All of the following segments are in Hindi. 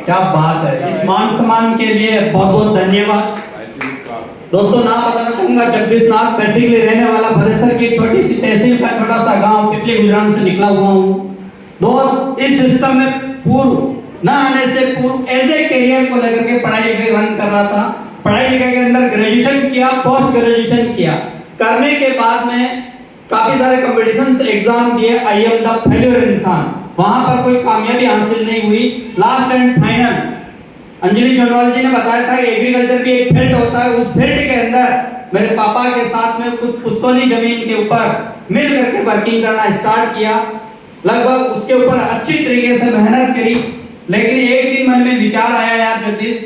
क्या बात है। इस मान सम्मान के लिए बहुत बहुत धन्यवाद। दोस्तों नाम बताना चाहूंगा जगदीश नाथ, बेसिकली रहने वाला भदेसर की छोटी सी तहसील का छोटा सा गांव पिपली गुजरात से निकला हुआ हूं। दोस्त इस सिस्टम में पूर्व न आने से पूर्व एज ए करियर को लेकर के पढ़ाई लिखाई रन कर रहा था। पढ़ाई लिखाई के अंदर ग्रेजुएशन किया, पोस्ट ग्रेजुएशन किया। करने के बाद में काफी सारे कंपटीशन एग्जाम दिए। आई एम द फेल्योर इंसान, वहां पर कोई कामयाबी हासिल नहीं हुई। Last and final Anjali Jonwal ji ने बताया था कि एग्रीकल्चर भी एक फील्ड होता है। उस फील्ड के अंदर मेरे पापा के साथ में कुछ पुश्तौनी जमीन के ऊपर मिल करके वर्किंग करना स्टार्ट किया। लगभग उसके ऊपर अच्छी तरीके से मेहनत करी। लेकिन एक दिन मन में विचार आया, यार जगदीश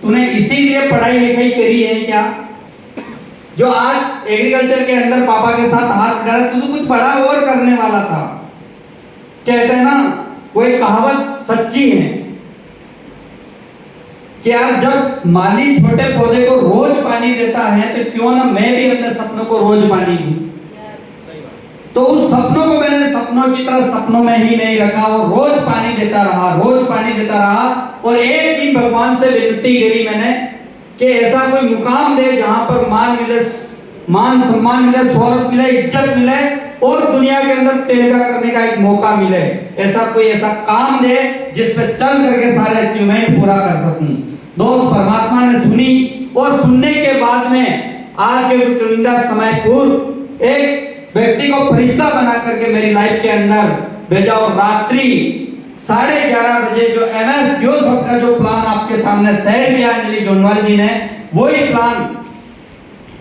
तूने इसीलिए पढ़ाई लिखाई करी है क्या जो आज एग्रीकल्चर के अंदर पापा के साथ हाथ डाला? तू तो कुछ बड़ा और करने वाला था। कहते हैं ना, वो एक कहावत सच्ची है कि यार जब माली छोटे पौधे को रोज पानी देता है तो क्यों ना मैं भी अपने सपनों को रोज पानी दूं। तो उस सपनों को मैंने सपनों की तरह सपनों में ही नहीं रखा, और रोज पानी देता रहा, रोज पानी देता रहा। और एक दिन भगवान से विनती करी मैंने कि ऐसा कोई मुकाम दे जहां पर मान मिले, मान सम्मान मिले, शोहरत मिले, इज्जत मिले और दुनिया के अंदर तेलगा करने का एक मौका मिले। ऐसा कोई ऐसा काम दे जिस पे चल करके सारे अचीवमेंट पूरा कर सकूं। दोस्त परमात्मा ने सुनी, और सुनने के बाद में आज के कुछ चुनिंदा समय पूर्व एक व्यक्ति को फरिश्ता बना करके मेरी लाइफ के अंदर भेजा। और रात्रि 11:30 बजे जो MS डियोसॉफ्ट का जो प्लान आपके सामने शेयर किया अंजलि जोनवाल जी ने, वही प्लान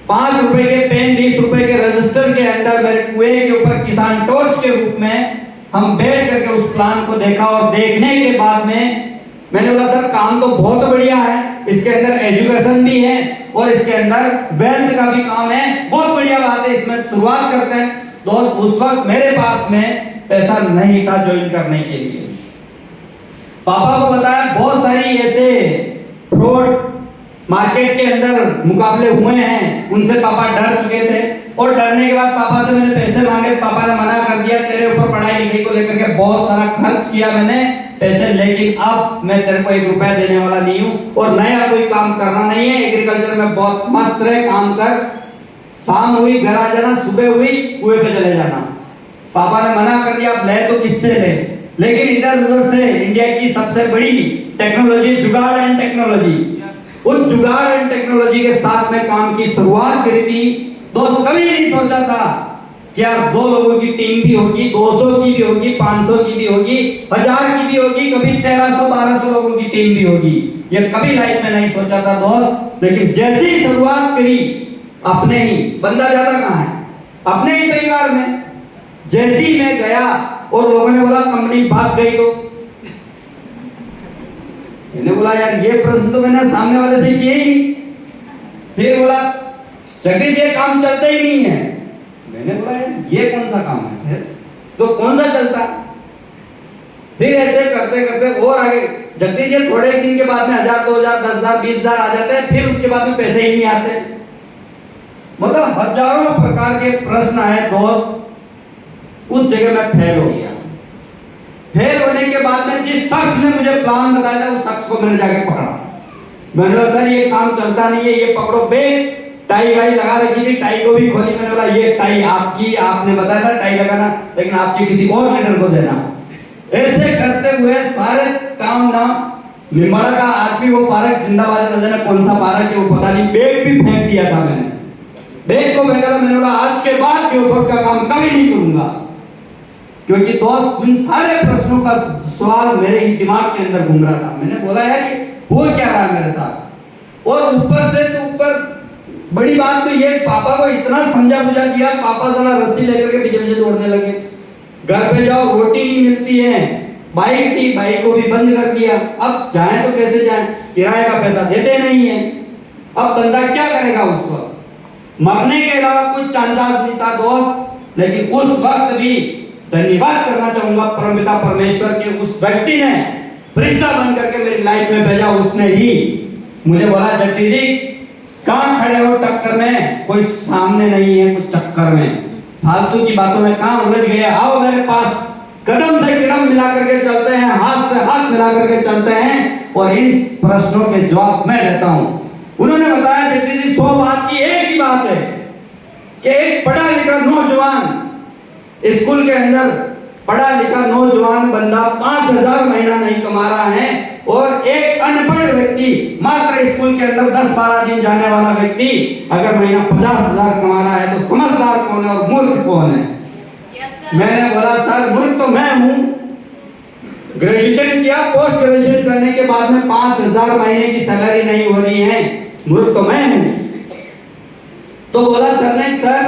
5 रुपए के पेन, 20 रुपए के रजिस्टर के अंदर मेरे कुएं के ऊपर किसान टॉर्च के रूप में हम बैठ करके उस प्लान को देखा। और देखने के बाद में मैंने बोला सर काम तो बहुत बढ़िया है, इसके अंदर एजुकेशन भी है और इसके अंदर वेल्थ का भी काम है, बहुत बढ़िया बात है, इसमें शुरुआत करते हैं। दोस्त उस वक्त मेरे पास में पैसा नहीं था ज्वाइन करने के लिए। पापा को बताया बहुत सारी ऐसे फ्रॉड मार्केट के अंदर मुकाबले हुए हैं, उनसे पापा डर चुके थे। और डरने के बाद पापा से मैंने पैसे मांगे, पापा ने मना कर दिया, तेरे ऊपर पढ़ाई लिखाई को लेकर के बहुत सारा खर्च किया मैंने पैसे, लेकिन अब मैं तेरे को 1 रुपया देने वाला नहीं हूँ और नया कोई काम करना नहीं है। एग्रीकल्चर में बहुत मस्त रहे, काम कर, शाम हुई घर आ जाना, सुबह हुई कुएं पे चले जाना। पापा ने मना कर दिया, अब ले तो किससे ले। लेकिन इधर उधर से इंडिया की सबसे बड़ी टेक्नोलॉजी जुगाड़ एंड टेक्नोलॉजी, उस जुगाड़ एंड टेक्नोलॉजी के साथ में काम की शुरुआत करी थी। दोस्त कभी नहीं सोचा था कि यार 2 लोगों की टीम भी होगी, 200 की भी होगी, 500 की भी होगी, 1000 की भी होगी, कभी 1300-1200 लोगों की टीम भी होगी। ये कभी लाइफ में नहीं सोचा था दोस्त। लेकिन जैसे ही शुरुआत करी, अपने ही बंदा ज्यादा कहाँ है, अपने ही परिवार में जैसे ही मैं गया और लोगों ने बोला कंपनी भाग गई, तो मैंने बोला यार ये प्रश्न तो मैंने सामने वाले से किया ही नहीं। फिर बोला जगदीश ये काम चलता ही नहीं है। मैंने बोला यार ये कौन सा काम है, तो कौन सा चलता। फिर ऐसे करते करते और आगे, जगदीश ये थोड़े दिन के बाद में 1000, 2000, 10,000, 20,000 आ जाते हैं, फिर उसके बाद में पैसे ही नहीं आते। मतलब हजारों प्रकार के प्रश्न आए दोस्त। उस जगह मैं फेल हो गया। फेल होने के बाद में जिस शख्स ने मुझे प्लान बताया था उस शख्स को मैंने जाके पकड़ा। मैंने बोला सर ये काम चलता नहीं है, ये पकड़ो। बे टाई वाई लगा रखी थी, टाई को भी खोली। मैंने बोला ये टाई आपकी, आपने बताया था टाई लगाना, लेकिन आपकी किसी और लीडर को देना। ऐसे करते हुए सारे काम ना निम्बाड़ा का आज भी वो पार्क जिंदाबाद नजर है, कौन सा पार्क है वो पता नहीं, बैग भी फेंक दिया था मैंने। बैग को फेंका था। मैंने बोला आज के बाद डियोसॉफ्ट का काम कभी नहीं करूंगा, क्योंकि दोस्त उन सारे प्रश्नों का सवाल मेरे ही दिमाग के अंदर घूम रहा था। मैंने बोला यार ये हो क्या रहा है मेरे साथ। और ऊपर से तो ऊपर बड़ी बात तो ये, पापा को इतना समझा बुझा दिया, पापा साला रस्सी लेकर के पीछे पीछे दौड़ने लगे। घर पे जाओ रोटी नहीं मिलती है, बाइक थी, बाइक को भी बंद कर दिया। अब जाए तो कैसे जाए, किराए का पैसा देते नहीं है। अब बंदा क्या करेगा उस वक्त, मरने के अलावा कुछ चांस नहीं था दोस्त। लेकिन उस वक्त भी धन्यवाद करना चाहूंगा परमपिता परमेश्वर के, उस व्यक्ति ने फरिश्ता बन करके मेरी लाइफ में भेजा। उसने ही मुझे बोला जगदीश जी कहाँ खड़े हो टक्कर में, कोई सामने नहीं है, कुछ चक्कर में, फालतू की बातों में कहाँ उलझ गए, आओ मेरे पास कदम से कदम मिला करके चलते हैं, हाथ से हाथ मिला करके चलते हैं और इन प्रश्नों के जवाब मैं देता हूं। उन्होंने बताया जगदीश जी 100 बात की एक ही बात है कि एक पढ़ा लिखा नौजवान स्कूल के अंदर पढ़ा लिखा नौजवान बंदा 5,000 महीना नहीं कमा रहा है और एक अनपढ़ व्यक्ति मात्र स्कूल के अंदर 10-12 दिन जाने वाला व्यक्ति अगर महीना 50,000 कमा रहा है तो समझदार कौन है और मूर्ख कौन है? मैंने बोला सर मूर्ख तो मैं हूं, ग्रेजुएशन किया, पोस्ट ग्रेजुएशन करने के बाद में 5,000 महीने की सैलरी नहीं हो रही है, मूर्ख तो मैं हूं। तो बोला सर ने, सर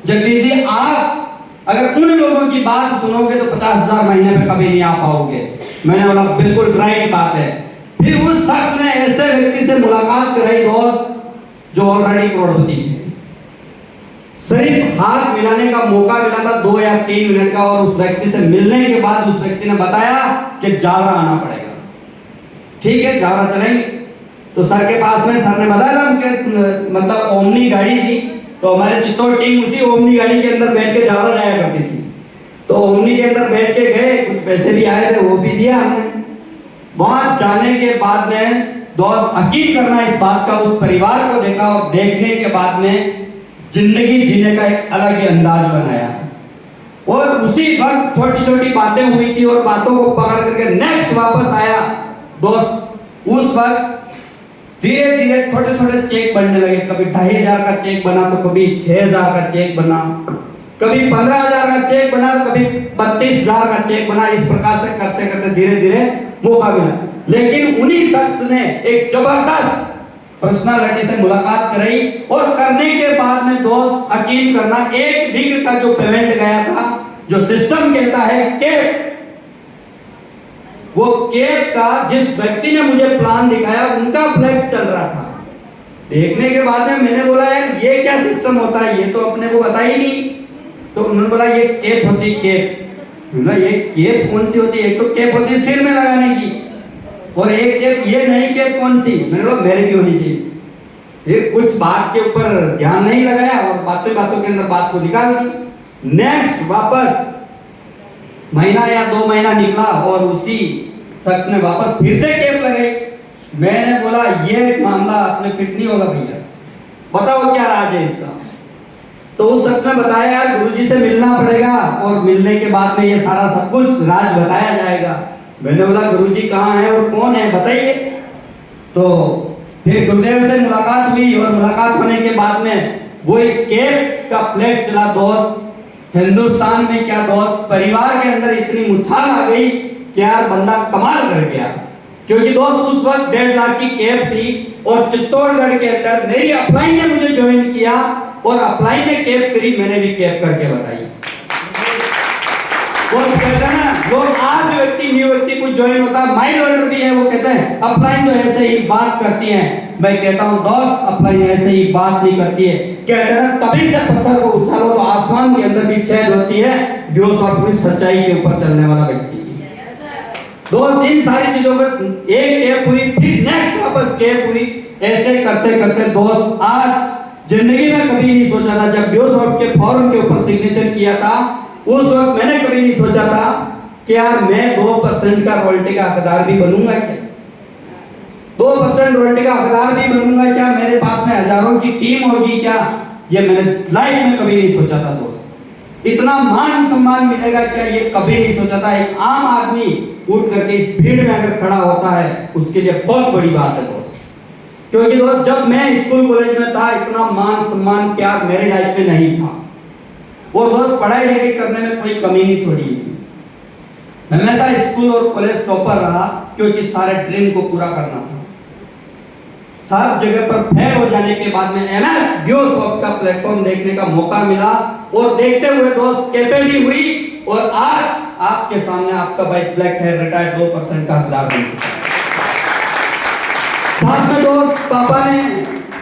जगदीश जी आप अगर उन लोगों की बात सुनोगे तो 50,000 महीने पे कभी नहीं आ पाओगे। मैंने बोला बिल्कुल राइट बात है। फिर उस शख्स ने ऐसे व्यक्ति से मुलाकात कराई दोस्त जो ऑलरेडी करोड़पति थे। सिर्फ हाथ मिलाने का मौका मिला था 2 या 3 मिनट का और उस व्यक्ति से मिलने के बाद उस व्यक्ति ने बताया कि जावरा आना पड़ेगा। ठीक है जावरा चलेंगे। तो सर के पास में सर ने बताया था उनके मतलब ओमनी गाड़ी थी, तो हमारे चित्तौड़ टीम उसी ओमनी गाड़ी के अंदर बैठ के जावरा जाया करती थी। तो ओमनी के अंदर बैठ के गए, कुछ पैसे भी आए थे वो भी दिया हमने। वहां जाने के बाद में दोस्त हकीक करना इस बात का, उस परिवार को देखा और देखने के बाद में जिंदगी जीने का एक अलग ही अंदाज बनाया। और उसी वक्त छोटी छोटी बातें हुई थी और बातों को पकड़ करके नेक्स्ट वापस आया दोस्त। उस वक्त धीरे धीरे छोटे छोटे चेक बनने लगे, कभी 2,500 का चेक बना तो कभी 6,000 का चेक बना, कभी 15,000 का चेक बना तो कभी 32,000 का चेक बना। इस प्रकार से करते करते धीरे धीरे मौका मिला। लेकिन उन्हीं शख्स ने एक जबरदस्त पर्सनालिटी से मुलाकात कराई और करने के बाद में दोस्त यकीन करना 1 वीक का जो पेमेंट गया था, जो सिस्टम कहता है कैप, वो कैप का जिस व्यक्ति ने मुझे प्लान दिखाया उनका फ्लेक्स चल रहा था। देखने के बाद में मैंने बोला यार ये क्या सिस्टम होता है, ये तो अपने को बता ही नहीं। तो उन्होंने बोला ये कैप होती कैप। बोला ये कैप कौन सी होती है? एक तो कैप होती है सिर में लगाने की और एक कैप ये नहीं कैप कौन सी? मैंने बोला मेरी भी होनी चाहिए। फिर कुछ बात के ऊपर ध्यान नहीं लगाया और बातों बातों के अंदर बात को निकाल दी। नेक्स्ट वापस महीना या 2 महीना निकला और उसी शख्स ने वापस फिर से कैप लगाई। मैंने बोला ये मामला आपने फिट नहीं होगा भैया, बताओ क्या राज है इसका। तो उस शख्स ने बताया यार गुरुजी से मिलना पड़ेगा और मिलने के बाद में ये सारा सब कुछ राज बताया जाएगा। मैंने बोला गुरुजी कहाँ है और कौन है बताइए। तो फिर गुरुदेव से मुलाकात हुई और मुलाकात होने के बाद में वो एक कैप का फ्लेक्स चला दोस्त। हिंदुस्तान में क्या दोस्त, परिवार के अंदर इतनी मुछाल आ गई कि यार बंदा कमाल कर गया। क्योंकि दोस्त उस वक्त 1.5 लाख की कैप थी और चित्तौड़गढ़ के अंदर मेरी अपलाइन ने मुझे ज्वाइन किया और अपलाइन ने कैप करी, मैंने भी कैप करके बताई। वो कहते हैं ना लोग आज व्यक्ति न्यू व्यक्ति को ज्वाइन होता है, माइल ऑर्डर भी है, वो कहते हैं अपलाइन तो ऐसे ही बात करती है। मैं कहता हूं दोस्त अपलाइन ऐसे ही बात नहीं करती है। कहते हैं तभी से पत्थर को उछालो तो आसमान के अंदर भी छेद होती है, जो सब कुछ सच्चाई के ऊपर चलने वाला व्यक्ति। दोस्त इन सारी चीजों पर एक कैप हुई, फिर नेक्स्ट वापस कैप हुई। ऐसे करते करते दोस्त आज जिंदगी में कभी नहीं सोचा था, जब बियोसॉफ्ट के फॉर्म के ऊपर सिग्नेचर किया था उस वक्त मैंने कभी नहीं सोचा था कि यार मैं 2% का रॉयल्टी का हकदार भी बनूंगा क्या, 2% रॉयल्टी का हकदार भी बनूंगा क्या, मेरे पास में हजारों की टीम होगी क्या, ये मैंने लाइफ में कभी नहीं सोचा था दोस्त। इतना मान सम्मान मिलेगा क्या, ये कभी नहीं सोचा था। एक आम आदमी उठ करके इस भीड़ में अगर खड़ा होता है उसके लिए बहुत बड़ी बात है दोस्त। क्योंकि दोस्त जब मैं स्कूल कॉलेज में था इतना मान सम्मान प्यार मेरी लाइफ में नहीं था। वो दोस्त पढ़ाई लिखाई करने में कोई कमी नहीं छोड़ी। मैं हमेशा स्कूल और कॉलेज टॉपर रहा क्योंकि सारे ड्रीम को पूरा करना था। सब जगह पर फेल हो जाने के बाद में एमएस बियोसॉफ्ट का प्लेटफॉर्म देखने का मौका मिला और देखते हुए दोस्त कैपेबल भी हुई और आज आपके सामने आपका भाई ब्लैक हेयर रिटायर्ड 2% का हकदार बन चुका है। साथ में दोस्त पापा ने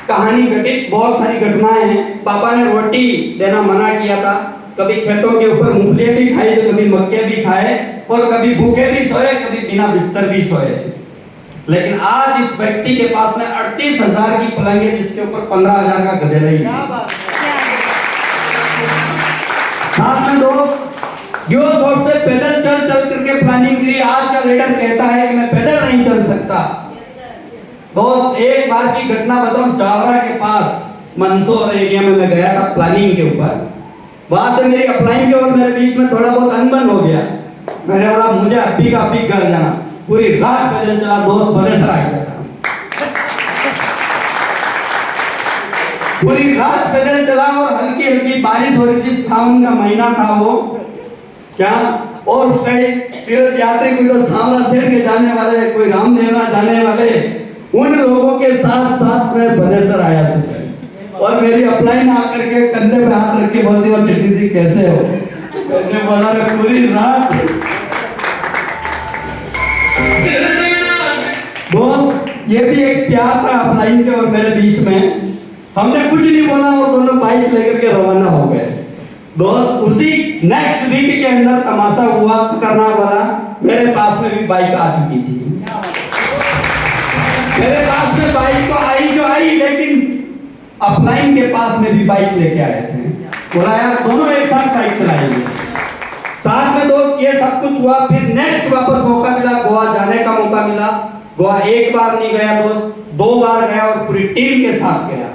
कहानी घटित बहुत सारी घटनाएं हैं। पापा ने रोटी देना मना किया था, कभी खेतों के ऊपर मूंगफलियां भी खाई तो कभी मक्के भी खाए और कभी भूखे भी सोए, कभी बिना बिस्तर भी सोए। लेकिन आज इस व्यक्ति के पास में 38,000 की पलंग है जिसके ऊपर 15,000 का गधेला ही है। साथ में दोस्त गियोसॉफ्ट से पैदल चल चल करके प्लानिंग करी। आज का लीडर कहता है कि मैं पैदल नहीं चल सकता। दोस्त एक बार की घटना बताऊं, जावरा के पास मंदसौर एरिया में मैं गया था प्लानिंग के ऊपर। वहां से मेरी अपलाइन के और मेरे बीच में थोड़ा बहुत अनबन हो गया। मैंने बोला मुझे अभी का अभी घर जाना। पूरी रात पैदल चला, दोस्त बलेसराय गया था। पूरी रात पैदल चला और हल्की हल्की बारिश हो रही थी, सावन का महीना था वो क्या। और कई तीर्थ यात्री कोई तो सांवला सेठ के जाने वाले, कोई रामदेवरा जाने वाले, उन लोगों के साथ साथ में बलेसर आया से। और मेरी अपलाइन आकर के कंधे पे हाथ रख के बोलती हो चिट्ठी सी कैसे हो। मैंने बोला पूरी रात। दोस्त ये भी एक प्यार था अपलाइन के और मेरे बीच में। हमने कुछ नहीं बोला और दोनों बाइक लेकर के रवाना हो गए। दोस्त उसी नेक्स्ट वीक के अंदर तमाशा हुआ खतरनाक वाला। मेरे पास में भी बाइक आ चुकी थी। मेरे पास में बाइक तो आई, लेकिन अपलाइन के पास में भी बाइक लेके आए थे। बोला यार दोनों एक साथ बाइक चलाएंगे साथ में। दोस्त ये सब कुछ हुआ। फिर नेक्स्ट वापस मौका मिला, गोवा जाने का मौका मिला। गोवा एक बार नहीं गया दोस्त, 2 बार गया और पूरी टीम के साथ गया।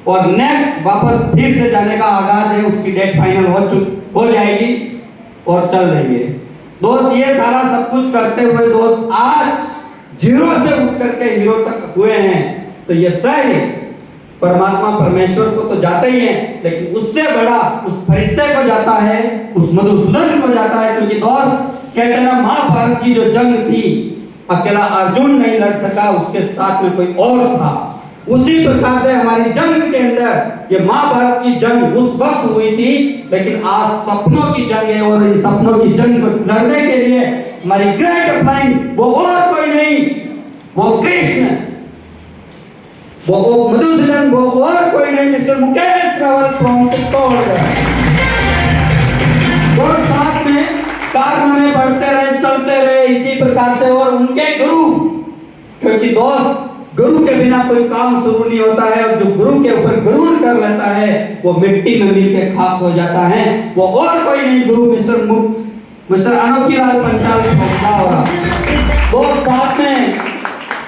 और नेक्स्ट वापस फिर से जाने का आगाज है। उसकी डेट फाइनल हो जाएगी और चल रही है। दोस्त ये सारा सब कुछ करते हुए दोस्त आज जीरो से उठ करके हीरो तक हुए हैं। तो ये सही परमात्मा परमेश्वर को तो जाता ही है, लेकिन उससे बड़ा उस फरिश्ते को जाता है, उस मधुसूदन को जाता है। क्योंकि दोस्त कहते हैं ना, महाभारत की जो जंग थी अकेला अर्जुन नहीं लड़ सका, उसके साथ में कोई और था। उसी प्रकार से हमारी जंग के अंदर ये महाभारत की जंग उस वक्त हुई थी, लेकिन आज सपनों की जंग है। और इन सपनों की जंग को लड़ने के लिए हमारी ग्रेट अपलाइन वो और कोई नहीं, वो कृष्ण, वो मधुसूदन, वो और कोई नहीं, मिस्टर मुकेश रावल फ्रॉम चित्तौड़। और साथ में कारनामे बढ़ते रहे, चलते रहे इसी प्रकार से। और उनके गुरु, क्योंकि दोस्त गुरु के बिना कोई काम शुरू नहीं होता है। और जो गुरु के ऊपर गुरूर कर लेता है वो मिट्टी में मिल के खाक हो जाता है। वो और कोई नहीं, गुरु मिस्टर अनोखीलाल पंचाल वो साथ में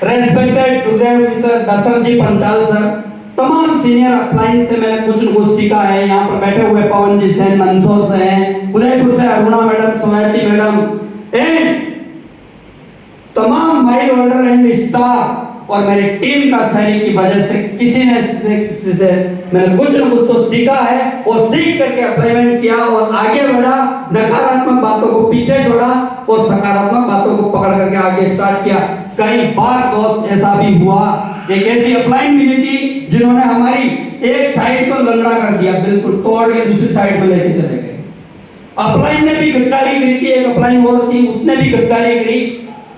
रेस्पेक्टेड गुरुदेव मिस्टर दशरथ जी पंचाल सर, तमाम सीनियर अपलाइन से मैंने कुछ न कुछ सीखा है। यहाँ पर बैठे हुए पवन जी सेन मंदसौर से हैं, उदयपुर से अरुणा मैडम, सोयाती मैडम एंड तमाम माइल होल्डर एंड स्टाफ। और मेरी टीम का सहयोग की वजह से किसी से मैंने कुछ न कुछ तो सीखा है और सीख करके अप्लाईमेंट किया और आगे बढ़ा। नकारात्मक बातों को पीछे छोड़ा और सकारात्मक बातों को पकड़ करके आगे स्टार्ट किया। कई बार दोस्त ऐसा भी हुआ, एक ऐसी अपलाइन मिली थी जिन्होंने हमारी एक साइड को लंगड़ा कर दिया, बिल्कुल तोड़ के दूसरी साइड में लेके चले गए। अपलाइन ने भी गद्दारी करी थी, एक अपलाइन और थी उसने भी गद्दारी करी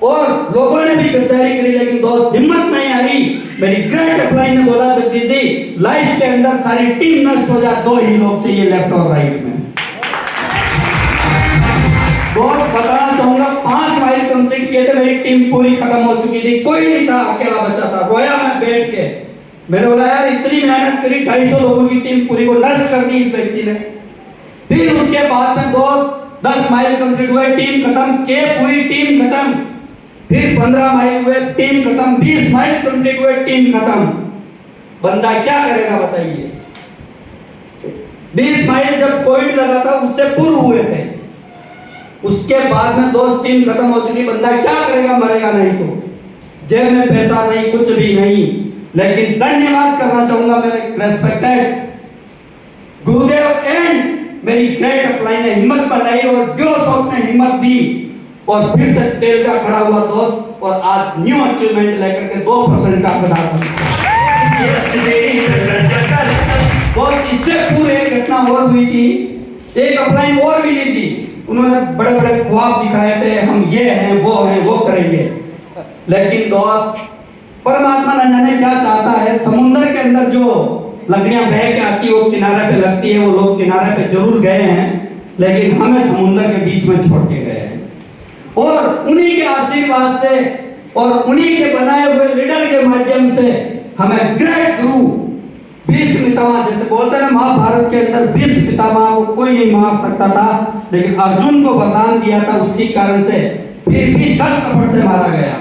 और लोगों ने भी गद्दारी करी, लेकिन दोस्त हिम्मत नहीं हारी। मेरी ग्रेट अपलाइन ने बोला जगदीश जी लाइफ के अंदर सारी टीम नष्ट हो जाए, 2 ही लोग चाहिए लेफ्ट और राइट में। दोस्त बताना चाहूंगा 5 माइल कंप्लीट किए थे, मेरी टीम पूरी खत्म हो चुकी थी, कोई नहीं था, अकेला बचा था। रोया मैं बैठ के, मैंने बोला यार इतनी मेहनत करी, 250 लोगों की टीम पूरी को नष्ट कर दी इस व्यक्ति ने। फिर उसके बाद में दोस्त 10 माइल कंप्लीट हुए, टीम खत्म, केप हुई, टीम खत्म। फिर 15 माइल हुए, टीम खत्म। 20 माइल कंप्लीट हुए, टीम खत्म। बंदा क्या करेगा बताइए। 20 माइल जब पॉइंट लगा था उससे पूर्व हुए थे, उसके बाद में दोस्त टीम खत्म हो चुकी। बंदा क्या करेगा, मरेगा नहीं तो, जेब में पैसा नहीं, कुछ भी नहीं। लेकिन धन्यवाद करना चाहूंगा मेरे रेस्पेक्टेड गुरुदेव एंड मेरी ग्रेट अपलाइन ने हिम्मत बनाई और गियोसॉफ्ट ने हिम्मत दी और फिर से तेल का खड़ा हुआ दोस्त और आज न्यू अचीवमेंट लेकर के 2% का पदार्थ। बहुत इससे पूरी एक घटना और हुई थी, एक अपलाइन और मिली थी, उन्होंने बड़े बड़े ख्वाब दिखाए थे, हम ये हैं वो करेंगे। लेकिन दोस्त परमात्मा न जाने क्या चाहता है, समुद्र के अंदर जो लकड़ियां बह के आती है वो किनारे पे लगती है, वो लोग किनारे पे जरूर गए हैं, लेकिन हमें समुद्र के बीच में छोड़ के गए हैं। और उन्हीं के आशीर्वाद से और उन्हीं के बनाए हुए लीडर के माध्यम से हमें ग्रेट गुरु 20 पितामह, जैसे बोलते हैं महाभारत के अंदर 20 पितामह को कोई नहीं मार सकता था, लेकिन अर्जुन को वरदान दिया था, उसी कारण से फिर भी छल कपट से मारा गया।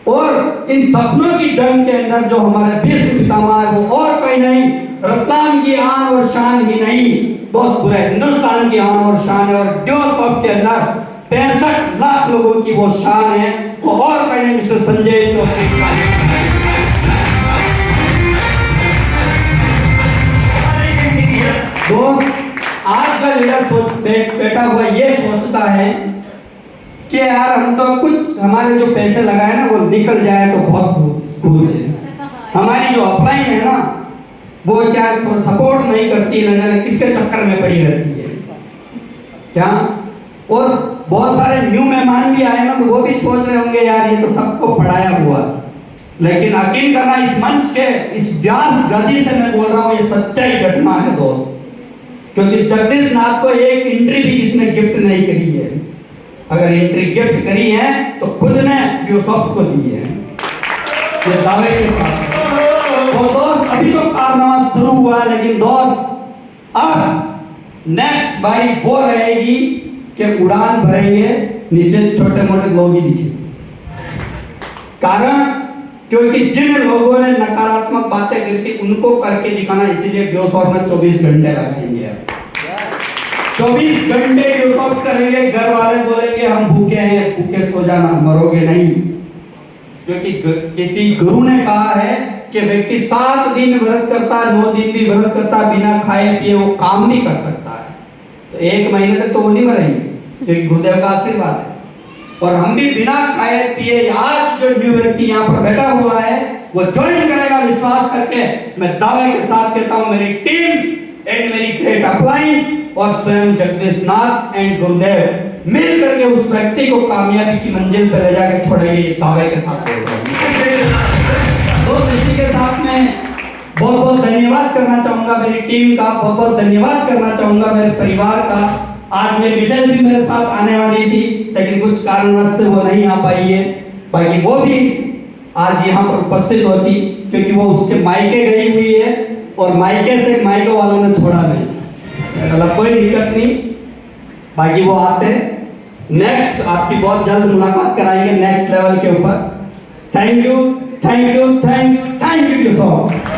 और इन सपनों की जंग के अंदर जो हमारे 20 पितामह है वो और कोई नहीं, रतलाम की आन और शान ही नहीं दोस्त, पूरे हिंदुस्तान की आन और शान है। और ड्योसॉफ्ट के अंदर 65 लाख लोगों की वो शान है, वो और कोई नहीं मिस्टर संजय चौधरी। दोस्त, आज का लीडर बैठा हुआ ये सोचता है कि यार हम तो कुछ हमारे जो पैसे लगाए ना वो निकल जाए तो बहुत खुश है। हमारी जो अपलाइन है ना वो क्या तो सपोर्ट नहीं करती, न जाने किसके चक्कर में पड़ी रहती है क्या। और बहुत सारे न्यू मेहमान भी आए ना तो वो भी सोच रहे होंगे यार ये तो सबको पढ़ाया हुआ, लेकिन यकीन करना इस मंच के इस व्यास गद्दी से मैं बोल रहा हूँ ये सच्चाई घटना है दोस्त, क्योंकि जगदीश नाथ को एक एंट्री भी इसने गिफ्ट नहीं करी है। अगर एंट्री गिफ्ट करी है तो खुद ने ड्योसॉफ्ट को दी है ये दावे के साथ। तो दोस्त अभी तो कारनामा शुरू हुआ, लेकिन दोस्त अब नेक्स्ट बारी वो रहेगी कि उड़ान भरेंगे नीचे छोटे मोटे लोग ही दिखे, कारण क्योंकि जिन लोगों ने नकारात्मक बातें की थी उनको करके दिखाना, इसीलिए ड्योसॉफ्ट में 24 घंटे लगाएंगे। 24 घंटे ड्योसॉफ्ट करेंगे, घर वाले बोलेंगे हम भूखे हैं, भूखे सो जाना, मरोगे नहीं। क्योंकि किसी गुरु ने कहा है कि व्यक्ति 7 दिन व्रत करता, 9 दिन भी व्रत करता, बिना खाए पिए वो काम भी कर सकता है, तो 1 महीने तक तो वो नहीं मरेंगे, क्योंकि गुरुदेव का आशीर्वाद है। और हम भी बिना खाए पिए, आज जो न्यू व्यक्ति यहाँ पर बैठा हुआ है वो ज्वाइन करेगा विश्वास करके, मैं दावे के साथ कहता हूँ मेरी टीम एंड मेरी ग्रेट अपलाइन और स्वयं जगदीश नाथ एंड गुरुदेव मिल करके उस व्यक्ति को कामयाबी की मंजिल पर ले जाकर छोड़ेंगे, ये दावे के साथ बोल रहा हूँ। तो इसी के साथ में बहुत बहुत धन्यवाद करना चाहूंगा मेरी टीम का, बहुत बहुत धन्यवाद करना चाहूंगा मेरे परिवार का। आज मेरी मिसेज भी मेरे साथ आने वाली थी, लेकिन कुछ कारणवश से वो नहीं आ पाई है, बाकी वो भी आज यहाँ पर उपस्थित होती, क्योंकि वो उसके मायके गई हुई है और मायके से मायके वालों ने छोड़ा नहीं, मतलब कोई दिक्कत नहीं, बाकी वो आते। नेक्स्ट आपकी बहुत जल्द मुलाकात कराएंगे नेक्स्ट लेवल के ऊपर। Thank you, thank you, thank you, thank you so much.